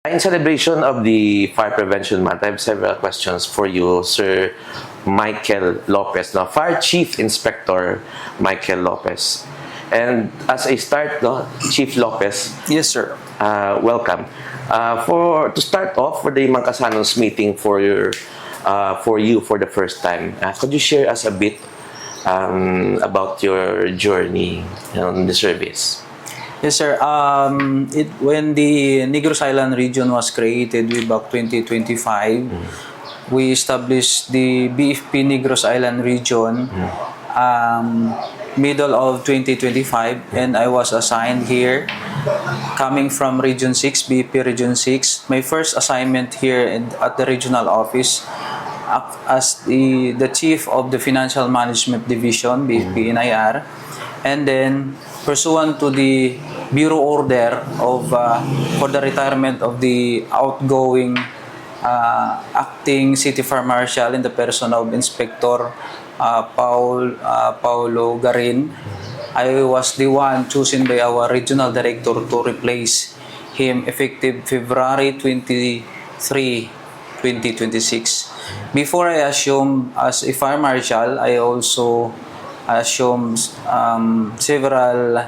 In celebration of the Fire Prevention Month, I have several questions for you, Sir Michael Lopez, no? Fire Chief Inspector Michael Lopez. And as a start, no, Chief Lopez, Yes, sir. welcome. To start off for the Mangkasanons meeting for you for the first time, could you share us a bit about your journey on the service? Yes, sir. When the Negros Island region was created way back 2025, we established the BFP Negros Island region middle of 2025, and I was assigned here coming from Region 6, BFP Region 6. My first assignment here at the regional office as the Chief of the Financial Management Division, BFP NIR, and then pursuant to the Bureau Order of for the retirement of the outgoing acting City Fire Marshal in the person of Inspector Paulo Garin, I was the one chosen by our regional director to replace him effective February 23, 2026. Before I assumed as a fire marshal, I also assumed several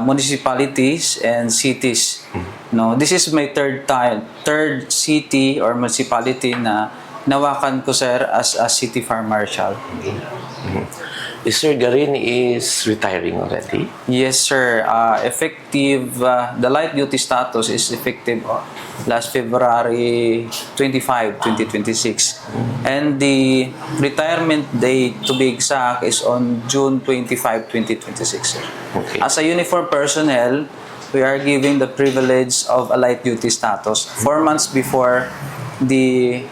municipalities and cities. No, this is my third city or municipality na nawakan ko, sir, as a city fire marshal. Sir Garin is retiring already? Yes, sir. Effective, the light duty status is effective last February 25, 2026. And the retirement date, to be exact, is on June 25, 2026, sir. Okay. As a uniform personnel, we are giving the privilege of a light duty status. 4 months before the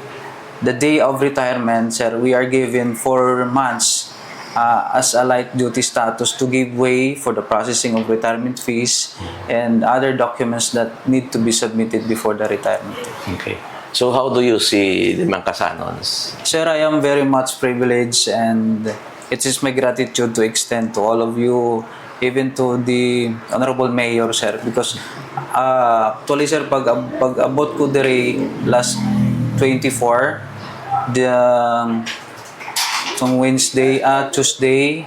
day of retirement, sir, we are given 4 months as a light duty status to give way for the processing of retirement fees and other documents that need to be submitted before the retirement. Okay. So how do you see the Mangkasanons? Sir, I am very much privileged, and it is my gratitude to extend to all of you, even to the Honorable Mayor, sir, because actually, sir, pag abot ko dire last 24, Tuesday,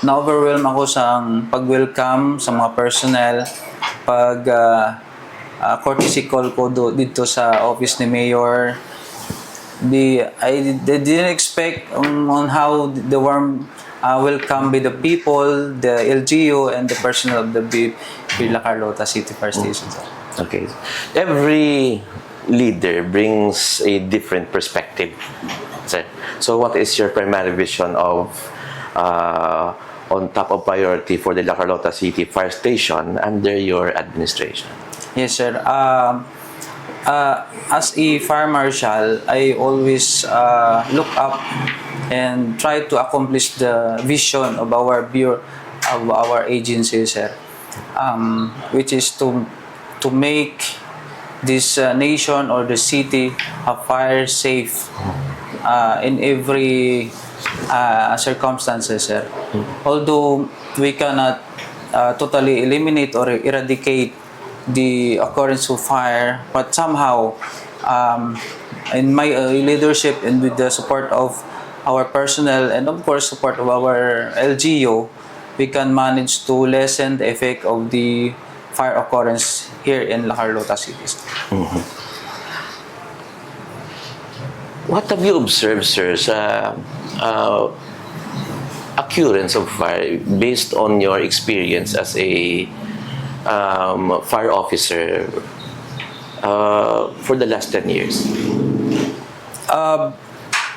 na-overwhelm ako sa pag-welcome sa mga personnel, courtesy call ko dito sa office ni Mayor. I didn't expect on how the warm welcome by the people, the LGU, and the personnel of the La Carlota City Fire Station. Okay. Every leader brings a different perspective. So what is your primary vision of on top of priority for the La Carlota City Fire Station under your administration? Yes, sir. As a fire marshal, I always look up and try to accomplish the vision of our bureau, of our agency, sir, which is to make this nation or the city a fire safe in every circumstances, sir. Although we cannot totally eliminate or eradicate the occurrence of fire, but somehow in my leadership and with the support of our personnel and of course support of our LGU, we can manage to lessen the effect of the fire occurrence here in La Carlota City. What have you observed, sir, sa occurrence of fire based on your experience as a fire officer for the last 10 years?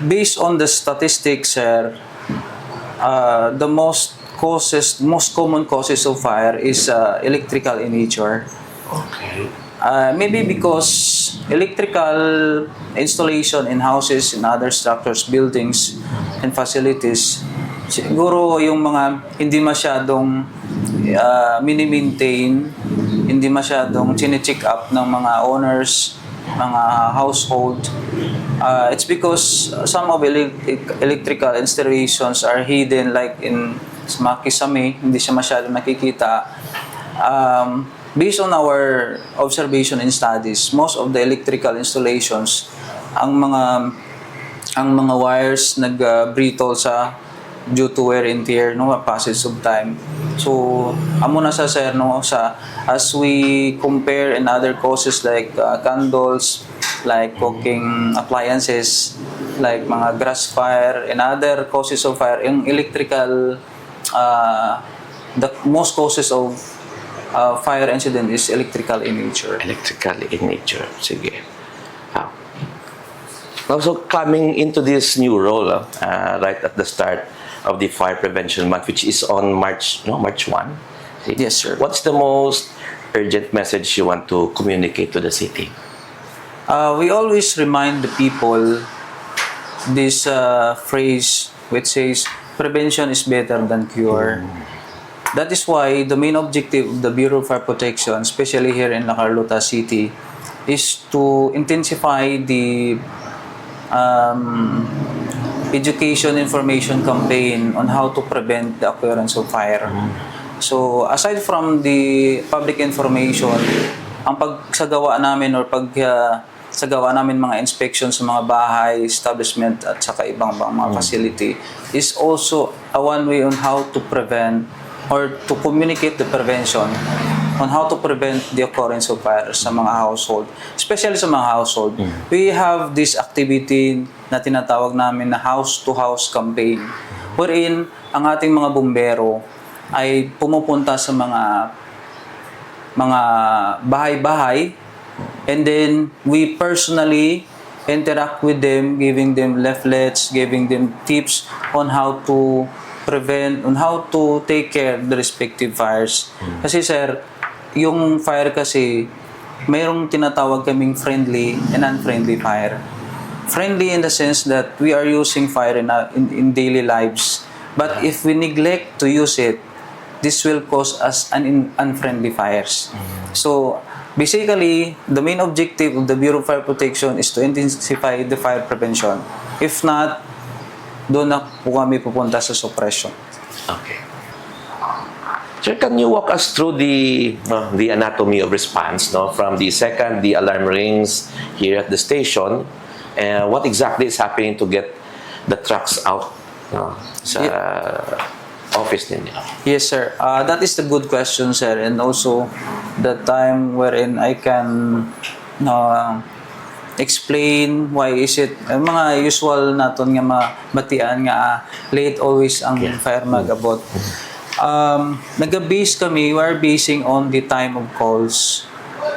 Based on the statistics, sir, the most common causes of fire is electrical in nature. Okay. Maybe because electrical installation in houses, in other structures, buildings, and facilities, siguro yung mga hindi masyadong mini-maintain, hindi masyadong chine-check up ng mga owners, mga household. It's because some of electrical installations are hidden, like in mga kisame, hindi siya masyadong nakikita. based on our observation and studies, most of the electrical installations, ang mga wires nag-brittle sa due to wear and tear, no, passage of time. So amo na sa sir, no, sa as we compare in other causes like candles, like cooking appliances, like mga grass fire and other causes of fire, yung electrical the most causes of fire incident is electrical in nature. Electrical in nature. Sige. Also, coming into this new role, right at the start of the Fire Prevention Month, which is on March 1. See? Yes, sir. What's the most urgent message you want to communicate to the city? We always remind the people this phrase which says, prevention is better than cure. That is why the main objective of the Bureau of Fire Protection, especially here in La Carlota City, is to intensify the education information campaign on how to prevent the occurrence of fire. So, aside from the public information, ang pagsagawa namin or pagsagawa namin mga inspection sa mga bahay, establishment at saka ibang mga facility is also a one way on how to prevent or to communicate the prevention on how to prevent the occurrence of fire sa mga household. Especially sa mga household. We have this activity na tinatawag namin na house-to-house campaign wherein ang ating mga bumbero ay pumupunta sa mga bahay-bahay and then we personally interact with them, giving them leaflets, giving them tips on how to prevent, on how to take care of the respective fires. Kasi sir, yung fire kasi, mayroong tinatawag kaming friendly and unfriendly fire. Friendly in the sense that we are using fire in daily lives. But if we neglect to use it, this will cause us unfriendly fires. So, basically, the main objective of the Bureau of Fire Protection is to intensify the fire prevention. If not, doon na po kami pupunta sa suppression. Okay. Sir, can you walk us through the anatomy of response, no? From the second the alarm rings here at the station, and what exactly is happening to get the trucks out sa office ninyo? Yes, sir. That is the good question, sir. And also, the time wherein I can explain why is it mga usual naton nga mabatian nga late always ang fire mag-abot. Nag-base kami, we are basing on the time of calls.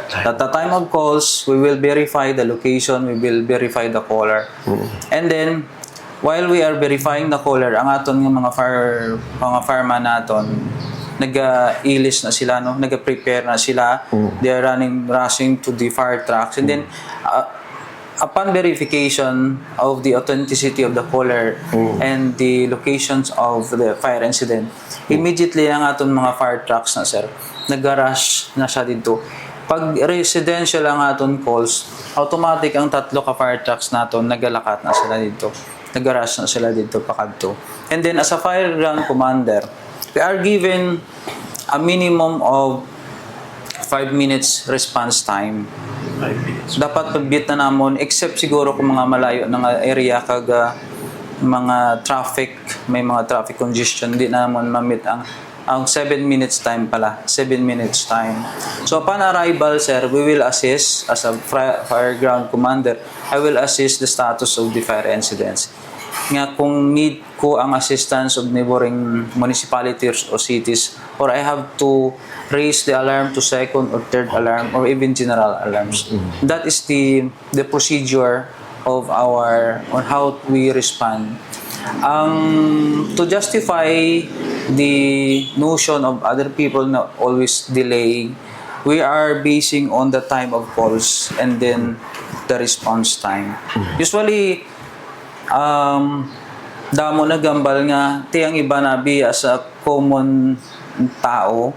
At the time of calls, we will verify the location, we will verify the caller. And then, while we are verifying the caller, ang aton ng mga fireman naton, nag-ilis na sila, no? Nag-prepare na sila. They are rushing to the fire trucks. And then, upon verification of the authenticity of the caller and the locations of the fire incident, immediately ang aton mga fire trucks na sir, nag-rush na siya dito. Pag residential ang aton calls, automatic ang tatlo ka fire trucks naton nagalakat na sila dito. Nag-rush na sila dito pakadto. And then as a fire ground commander, we are given a minimum of 5 minutes response time. 5 minutes. Dapat pagbit na namon, except siguro kung mga malayo na area kag mga traffic, may mga traffic congestion, di na namon mamit ang 7 minutes time pala, 7 minutes time. So upon arrival, sir, we will assess as a fire ground commander, I will assess the status of the fire incidents. Nga kung need ko ang assistance of neighboring municipalities or cities, or I have to raise the alarm to second or third alarm or even general alarms. That is the procedure of our on how we respond. To justify the notion of other people na always delay, we are basing on the time of calls and then the response time. Usually, damo na gambal nga tiyang iba nabi as a common tao,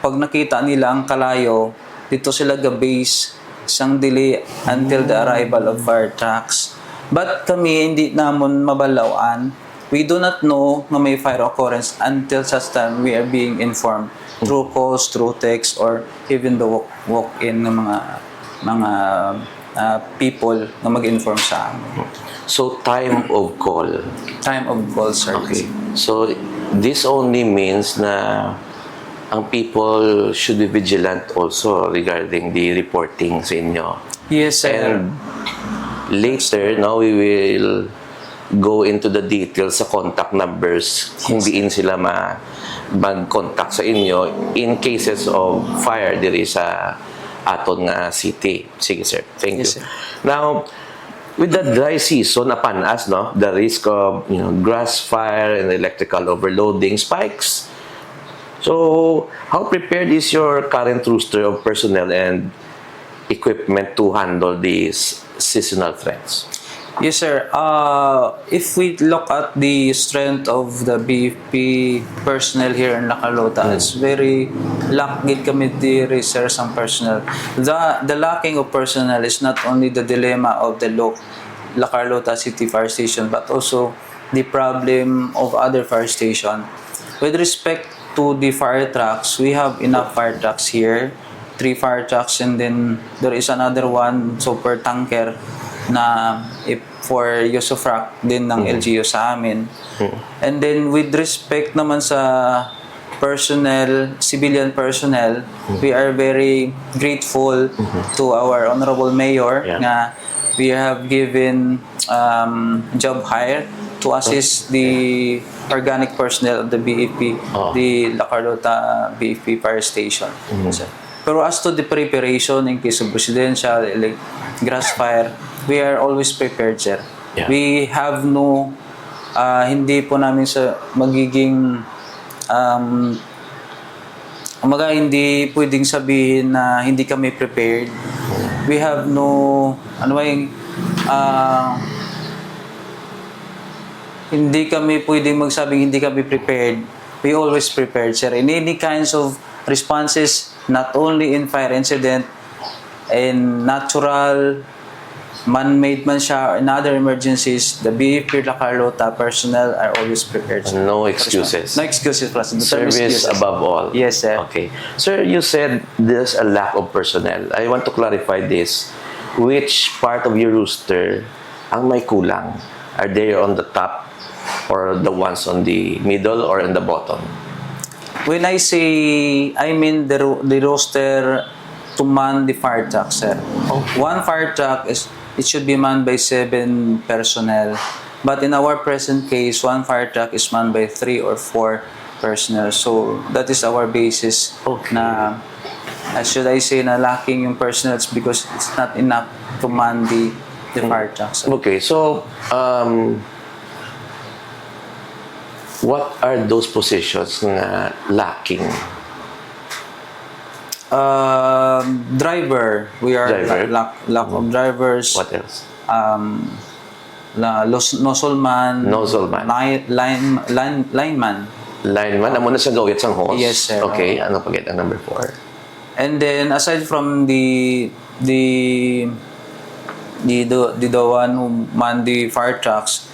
pag nakita nila ang kalayo, dito sila ga-base isang delay until the arrival of fire trucks. But kami hindi namon mabalawan. we do not know na may fire occurrence until such time we are being informed through calls, through text, or even the walk-in ng mga people na mag-inform sa amin. So, time of call. Time of call, sir. Okay. So, this only means na ang people should be vigilant also regarding the reporting sa inyo. Yes, sir. And later, now we will go into the details sa contact numbers kung diin sila mag-contact sa inyo in cases of fire diri sa aton nga city. Sige, sir. Thank Yes, you. sir. Now, with the dry season upon us, no, the risk of grass fire and electrical overloading spikes. So, how prepared is your current roster of personnel and equipment to handle these seasonal threats? Yes, sir. If we look at the strength of the BFP personnel here in La Carlota, it's very lackgit kami di research ang personnel. The lacking of personnel is not only the dilemma of the La Carlota City Fire Station, but also the problem of other fire station. With respect to the fire trucks, we have enough fire trucks here, 3 fire trucks, and then there is another one super tanker na for use of frac din ng LGU sa amin. And then with respect naman sa personnel, civilian personnel, we are very grateful to our Honorable Mayor na we have given job hire to assist the organic personnel of the BFP, the La Carlota BFP Fire Station. So, pero as to the preparation in case of residential, like grass fire, we are always prepared, sir. Yeah. We have no, hindi po namin sa magiging, hindi pwedeng sabihin na hindi kami prepared. We have no, hindi kami pwedeng magsabing hindi kami prepared. We always prepared, sir. In any kinds of responses, not only in fire incident, in natural, man-made man siya, or in other emergencies, the BFP La Carlota personnel are always prepared, sir. No excuses. No excuses, plus the term is Service excuses. above all. Yes, sir. Okay. Sir, you said there's a lack of personnel. I want to clarify this. Which part of your rooster ang may kulang? Are they on the top or the ones on the middle or on the bottom? When I say, I mean the roster to man the fire truck, sir. One fire truck it should be manned by 7 personnel. But in our present case, one fire truck is manned by 3 or 4 personnel. So that is our basis na, should I say, na lacking yung personnel because it's not enough to man the fire truck, sir. Okay, so what are those positions na lacking? Driver, we are Driver. lack of drivers. What else? Nozzleman. Nozzleman. Lineman. Lineman, amo na sa gawit sang hose. Yes, sir. Okay, ano pagit ang number 4? And then aside from the one who man the fire trucks,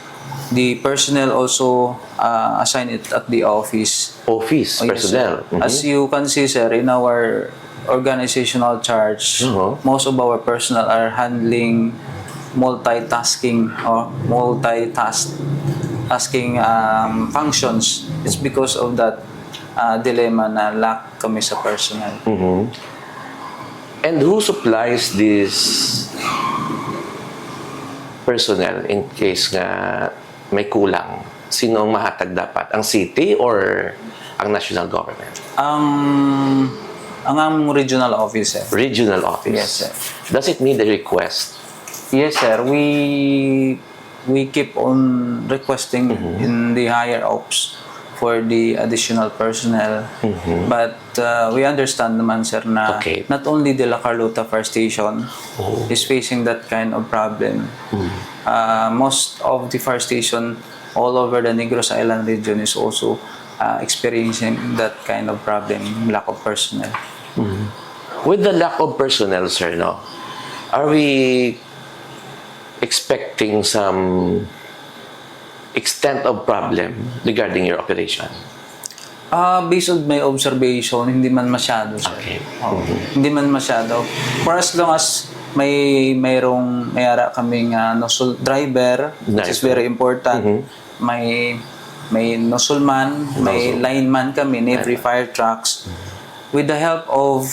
the personnel also assign it at the office. Office Yes, personnel. sir. As you can see, sir, in our organizational charge, most of our personnel are handling multitasking functions. It's because of that dilemma na lack kami sa personnel. And who supplies this personnel in case nga may kulang? Sino ang mahatag dapat? Ang city or ang national government? Ang regional office, sir. Regional office? Yes, sir. Does it need a request? Yes, sir. We keep on requesting in the higher ops for the additional personnel. But we understand naman, sir, na not only the La Carlota Fire Station is facing that kind of problem. Most of the fire station all over the Negros Island region is also experiencing that kind of problem, lack of personnel. With the lack of personnel, sir, no, are we expecting some extent of problem regarding your operation? Based on my observation, hindi man masyado, sir. Okay. Oo. Hindi man masyado. For as long as mayara kaming nozzle driver, which is very important. May nozzle man, may lineman kami in every fire trucks. With the help of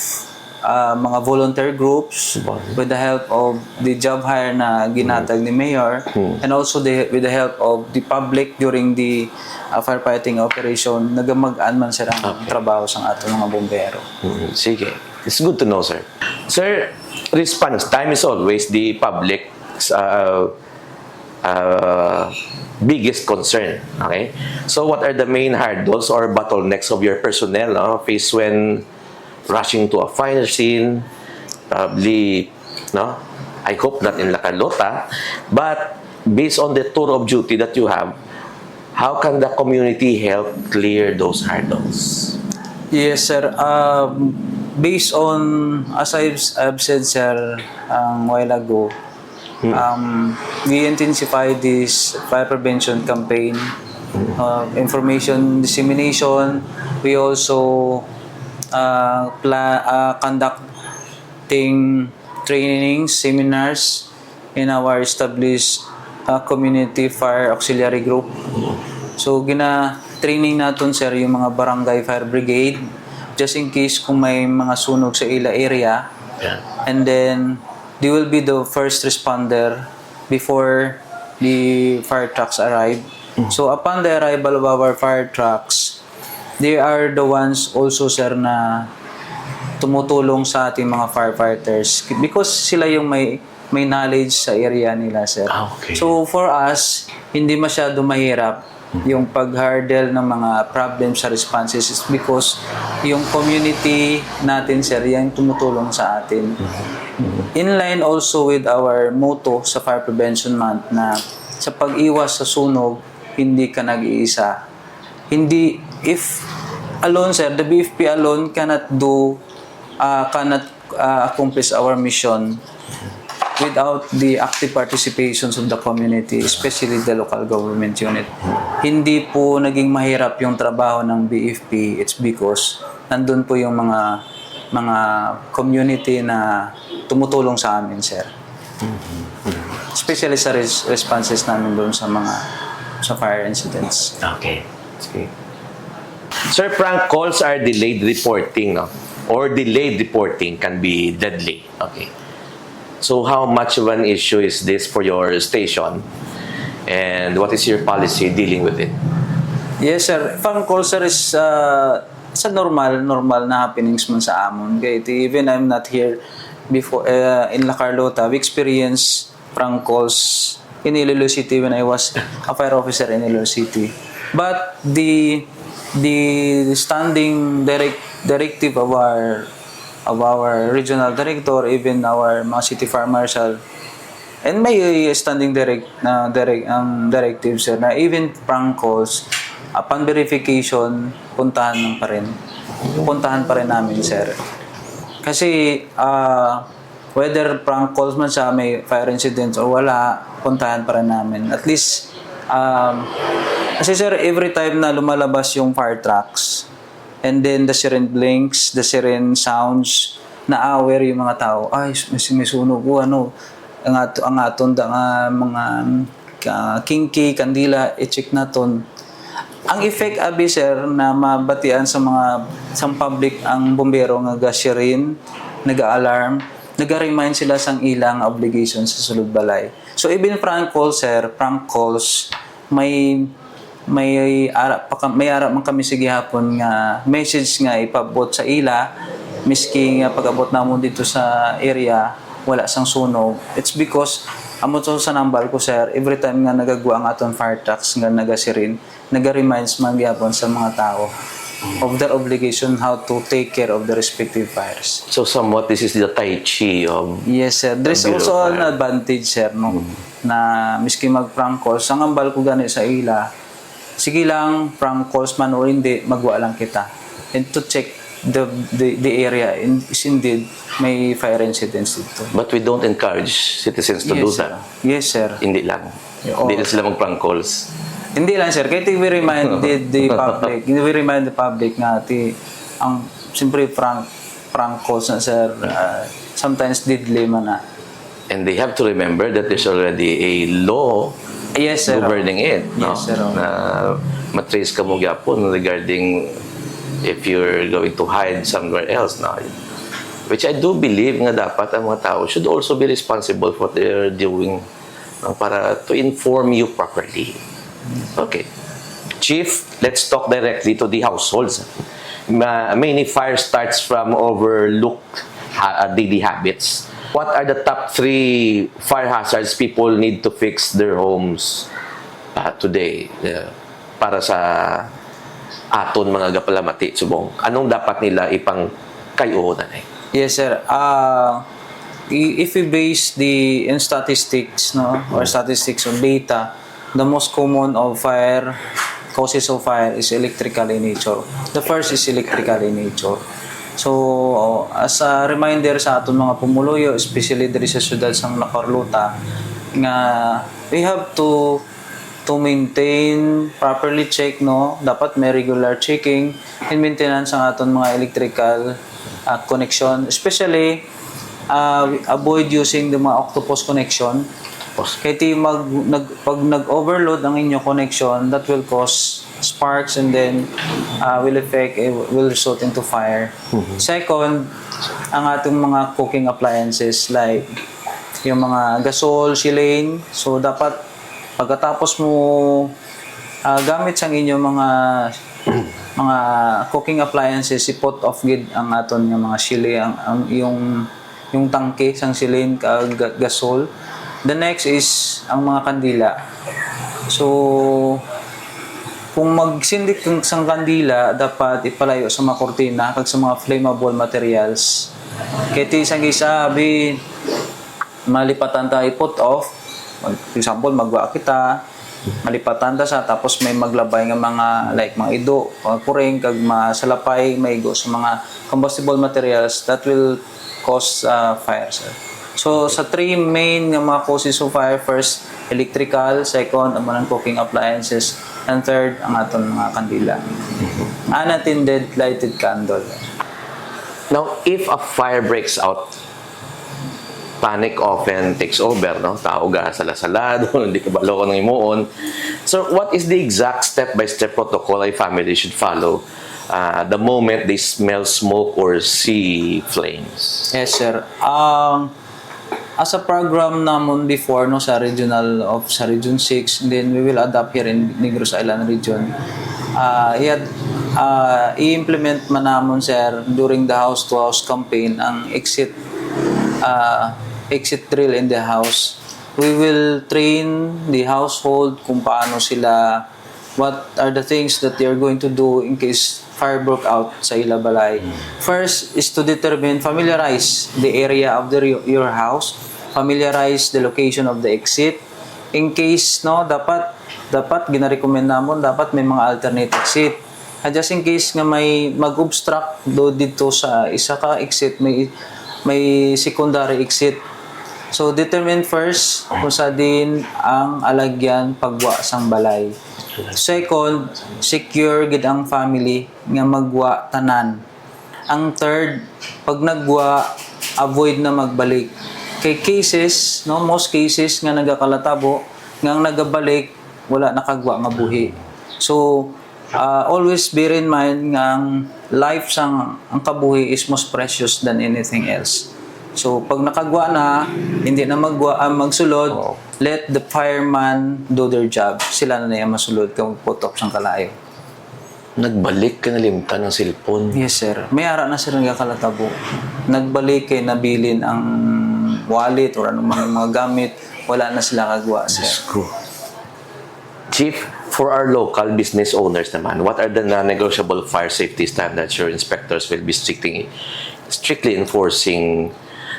mga volunteer groups, with the help of the job hire na ginatag ni Mayor, and also with the help of the public during the firefighting operation, nagamagaan man sila ang trabaho sa ato mga bombero. Sige. It's good to know, sir. Sir, response time is always the public's biggest concern. Okay? So what are the main hurdles or bottlenecks of your personnel faced when rushing to a fire scene? Probably, I hope not in La Carlota, but based on the tour of duty that you have, how can the community help clear those hurdles? Yes, sir. Based on, as I've said, sir, a while ago, we intensify this fire prevention campaign, information dissemination. We also conducting trainings, seminars in our established community fire auxiliary group. So, training natin, sir, yung mga barangay fire brigade just in case kung may mga sunog sa ila area. And then, they will be the first responder before the fire trucks arrive. So, upon the arrival of our fire trucks, they are the ones also, sir, na tumutulong sa ating mga firefighters because sila yung may knowledge sa area nila, sir. Okay. So, for us, hindi masyado mahirap yung pag-hurdle ng mga problems sa responses is because yung community natin, sir, yung tumutulong sa atin. In line also with our motto sa Fire Prevention Month na sa pag-iwas sa sunog, hindi ka nag-iisa. Hindi, if alone, sir, the BFP alone cannot accomplish our mission without the active participations of the community, especially the local government unit. Hindi po naging mahirap yung trabaho ng BFP. It's because nandun po yung mga community na tumutulong sa amin, sir. Especially sa responses namin doon sa fire incidents. Okay. Sir, prank calls are delayed reporting, no? Or delayed reporting can be deadly. Okay. So how much of an issue is this for your station? And what is your policy dealing with it? Yes, sir. Prank call, sir, is sa normal na happenings man sa amon. Okay? Even I'm not here before in La Carlota, we experienced prank calls in Iloilo City when I was a fire officer in Iloilo City. But the standing directive of our regional director, even our mga city fire marshal, and may standing directives, sir, na even prank calls, upon verification, puntahan pa rin namin, sir. Kasi whether prank calls man siya, may fire incidents o wala, puntahan pa rin namin. At least, kasi, sir, every time na lumalabas yung fire trucks, and then the siren blinks, the siren sounds, na-aware yung mga tao, ay, may sunog, ang aton mga kinki, kandila, i-check naton. Ang effect, abi, sir, na mabatian sa public ang bombero nga siren, nag-alarm, nag-remind sila sang ilang obligations sa sulod balay. So, even prank calls, sir, may arap man kami sige hapon nga message nga ipabot sa ila miski nga pag-abot namo dito sa area wala sang sunog. It's because amo to sa nambal ko, sir, every time nga nagagwa ang aton fire trucks nga nagasirin, naga-reminds man gyapon sa mga tao of their obligation how to take care of the respective fires. So somewhat this is the tai chi of... Yes, sir. There's also an advantage, sir, no? Na miski mag-prank calls, ang ambal ko gani sa ila, sige lang, prank calls man o hindi, magwa lang kita. And to check the area, is indeed may fire incidents dito. But we don't encourage citizens to do that. Yes, sir. Hindi lang. Hindi lang sila mag-prank calls. Hindi lang sir, kaya we reminded the public, we remind the public nga ang siyempre prank calls na sir, sometimes deadly man na. And they have to remember that there's already a law Yes sir. governing it, no? Yes, sir. Na matrace ka mo gyapon regarding if you're going to hide somewhere else, no? Which I do believe nga dapat ang mga tao should also be responsible for what they're doing, no? Para to inform you properly. Okay. Chief, let's talk directly to the households. Many fire starts from overlooked daily habits. What are the top 3 fire hazards people need to fix their homes today para sa aton mga gapalamati subong? Anong dapat nila ipang kayo-onan eh? Yes sir. If we base in statistics, no, or statistics on data, the most common of causes of fire is electrical in nature. The first is electrical in nature. So, as a reminder sa aton mga pumuluyo, especially diri sa syudad sang Nakarluta, nga we have to maintain, properly check, no? Dapat may regular checking and maintenance ang aton mga electrical connection. Especially, avoid using the mga octopus connection. Kaya pag nag-overload ang inyong connection, that will cause sparks and then will result into fire. Second, ang ating mga cooking appliances like yung mga gasol, silane. So dapat pagkatapos mo gamit sa inyong mga cooking appliances, i-put off gid ang aton nga mga sili, yung tangke sang silane gasol. The next is ang mga kandila. So, kung magsindik sang kandila, dapat ipalayo sa mga kortina kag sa mga flammable materials. Kaya isang isabi, malipatan ta i-put off. For example, magwa kita, malipatan ta sa, tapos may maglabay nga mga, like mga ido, kuring, kag masalapay, may go sa mga combustible materials, that will cause fire, sir. So, sa 3 main nga mga causes of fire, first, electrical, second, ang mga cooking appliances, and third, ang aton mga kandila. Unattended lighted candle. Now, if a fire breaks out, panic often takes over, no? Tao ga sala-salado, hindi ka baloko ng imuon. So, what is the exact step-by-step protocol a family should follow the moment they smell smoke or see flames? Yes, sir. As a program namon before no sa Region 6, and then we will adapt here in Negros Island region. I-implement man namon sir during the house-to-house campaign ang exit drill in the house. We will train the household kung paano sila, what are the things that they are going to do in case fire broke out sa ila balay. First is to familiarize the area of your house, familiarize the location of the exit. In case no, dapat gina-recommend namon dapat may mga alternate exit. Just in case nga may mag-obstruct dito sa isa ka exit, may secondary exit. So determine first kung sa din ang alagyan pagwa sang balay. Second, secure gid ang family nga magwa tanan. Ang third, pag nagwa, avoid na magbalik. Kay cases, no, most cases nga nagakalatabo, nga nagabalik, wala nakagwa nga buhi. So, always bear in mind nga ang life sang ang kabuhi is most precious than anything else. So, pag nakagwa na, hindi na magsulod, let the fireman do their job. Sila na yung masulod kung putok sang kalayo. Nagbalik ka nalimtan ng cellphone. Yes, sir. May ara na sir nagkakalatabo. Nagbalik kay nabilin ang wallet or anumang mga gamit. Wala na sila kagwa, sir. Chief, for our local business owners naman, what are the non-negotiable fire safety standards your inspectors will be strictly enforcing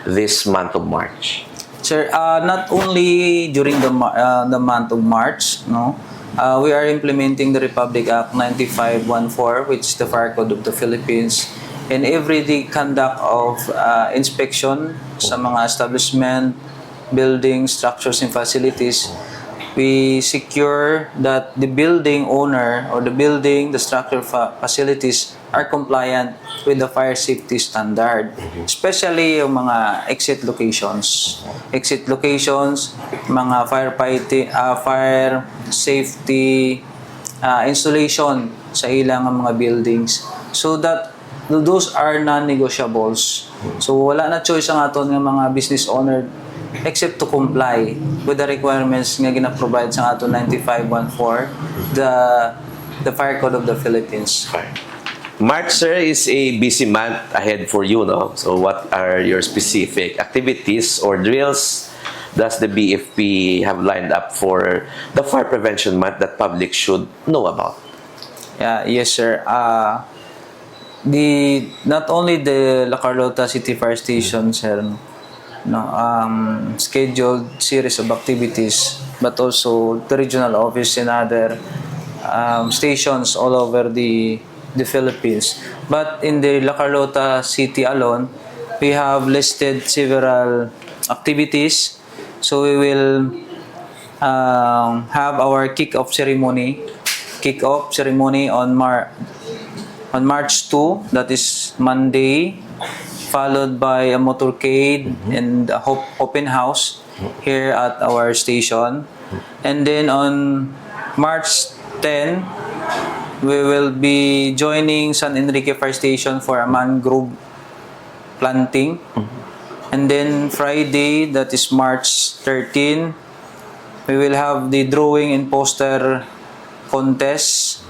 this month of March? Sir, not only during the month of March, no, we are implementing the Republic Act 9514, which is the Fire Code of the Philippines, and everyday conduct of inspection sa mga establishment, buildings, structures, and facilities. we secure that the building owner or the structure facilities are compliant with the fire safety standard. Especially yung mga exit locations. Exit locations, mga fire safety installation sa ilang mga buildings. So that those are non-negotiables. So wala na choice ang aton ng mga business owner except to comply with the requirements nga gina-provide sa aton 9514, the Fire Code of the Philippines. March, sir, is a busy month ahead for you, no? So what are your specific activities or drills does the BFP have lined up for the fire prevention month that public should know about? Yes, sir. Not only the La Carlota City Fire Station, sir, scheduled series of activities, but also the regional office and other stations all over the Philippines. But in the La Carlota City alone, we have listed several activities. So we will have our kick-off ceremony on March 2, that is Monday, followed by a motorcade and a open house here at our station. And then on March 10, we will be joining San Enrique Fire Station for a mangrove planting. And then Friday, that is March 13, we will have the drawing and poster contest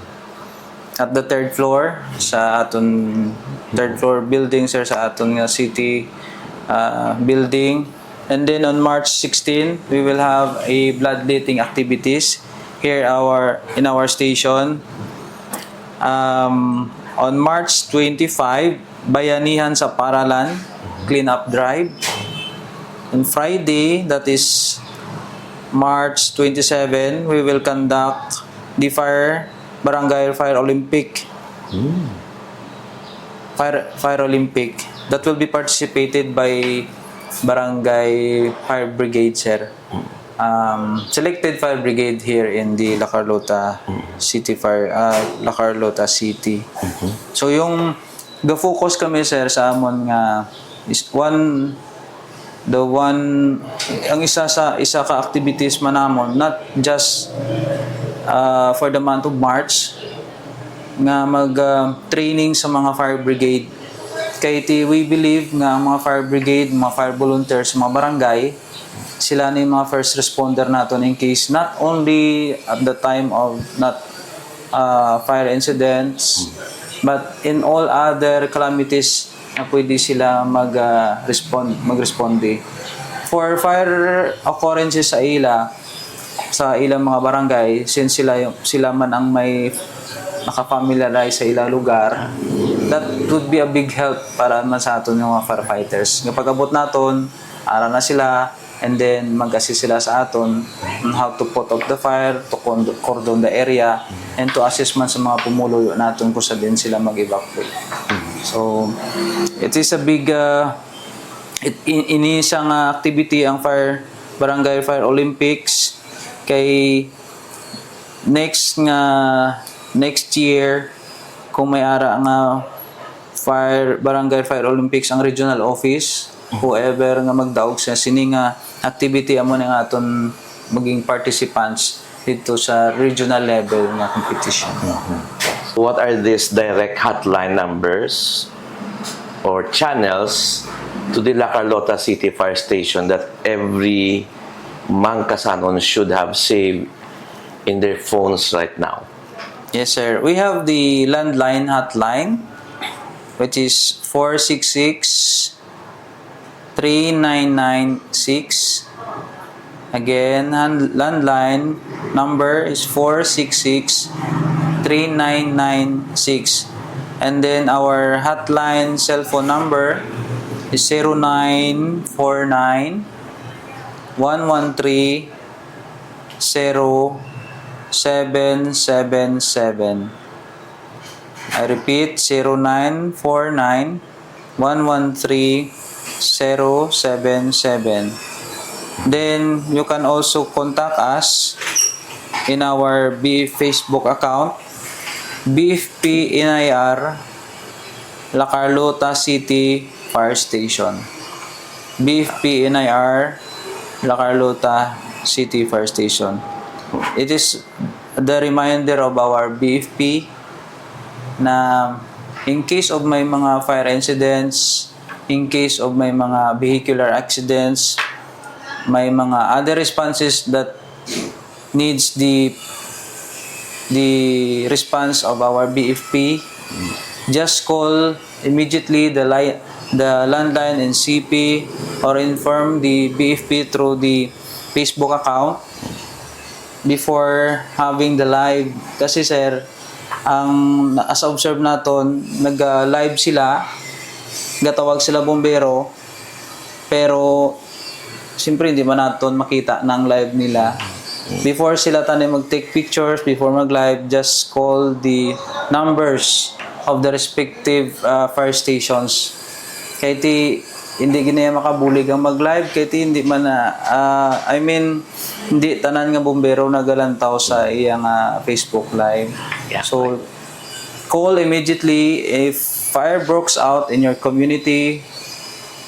at the third floor sa aton third floor building, sir, sa aton city building. And then on March 16, we will have a bloodletting activities here in our station. On March 25, Bayanihan sa Paralan cleanup drive. On Friday, that is March 27, we will conduct the Barangay Fire Olympic. Fire Olympic that will be participated by Barangay Fire Brigade, sir. Selected fire brigade here in the La Carlota City La Carlota City. So the focus kami, sir, sa amon nga is ang isa ka activities manamon, not just for the month of March nga training sa mga fire brigade. Kaya we believe nga ang mga fire brigade, mga fire volunteers, mga barangay, sila na yung mga first responder natin in case not only at the time of fire incidents, but in all other calamities na pwede sila mag-responde. For fire occurrences sa ilang mga barangay, since sila man ang may nakafamiliarize sa ilang lugar, that would be a big help para man sa aton yung mga firefighters. Kapag abot naton, ara na sila, and then mag-assist sila sa aton on how to put out the fire, to cordon the area, and to assist man sa mga pumuluyo naton kung sa din sila mag-evacuate. So, it is a big inisang activity ang Barangay Fire Olympics. Kay next year, kung may ara nga Barangay Fire Olympics ang regional office, whoever nga magdaog sa sining activity amo nga aton maging participants dito sa regional level nga competition. What are these direct hotline numbers or channels to the La Carlota City Fire Station that every Mangkasanon should have saved in their phones right now? Yes, sir. We have the landline hotline, which is 466-3996. Again, landline number is 466-3996. And then our hotline cell phone number is 0949-113-0777. I repeat, 0949-113-0777. Then you can also contact us in our BF Facebook account, BFP NIR La Carlota City Fire Station. BFP NIR La Carlota City Fire Station. It is the reminder of our BFP na in case of may mga fire incidents, in case of may mga vehicular accidents, may mga other responses that needs the response of our BFP, just call immediately the landline and CP or inform the BFP through the Facebook account before having the live. Kasi sir, as observe naton, nag-live sila, gatawag sila bombero, pero siyempre hindi man naton makita ng live nila. Before sila tayo mag-take pictures, before mag-live, just call the numbers of the respective fire stations. Kahit hindi ginaya makabulig ang mag-live, kahit hindi man hindi tanan nga bombero nagalantaw sa iyang Facebook live. Yeah. So, call immediately if fire breaks out in your community.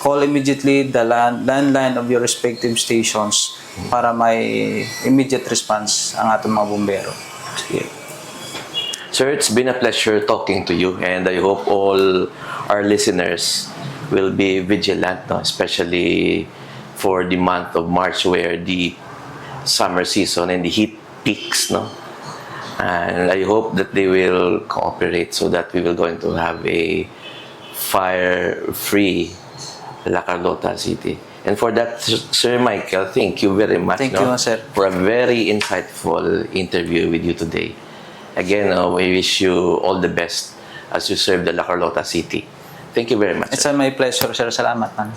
Call immediately the landline of your respective stations para may immediate response ang atong mga bombero. Sige. Sir, it's been a pleasure talking to you, and I hope all our listeners will be vigilant, no? Especially for the month of March where the summer season and the heat peaks, no? And I hope that they will cooperate so that we will going to have a fire-free La Carlota City. And for that, Sir Michael, thank you very much. Thank you, sir. For a very insightful interview with you today. Again, we wish you all the best as you serve the La Carlota City. Thank you very much. It's my pleasure, sir. Salamat, man.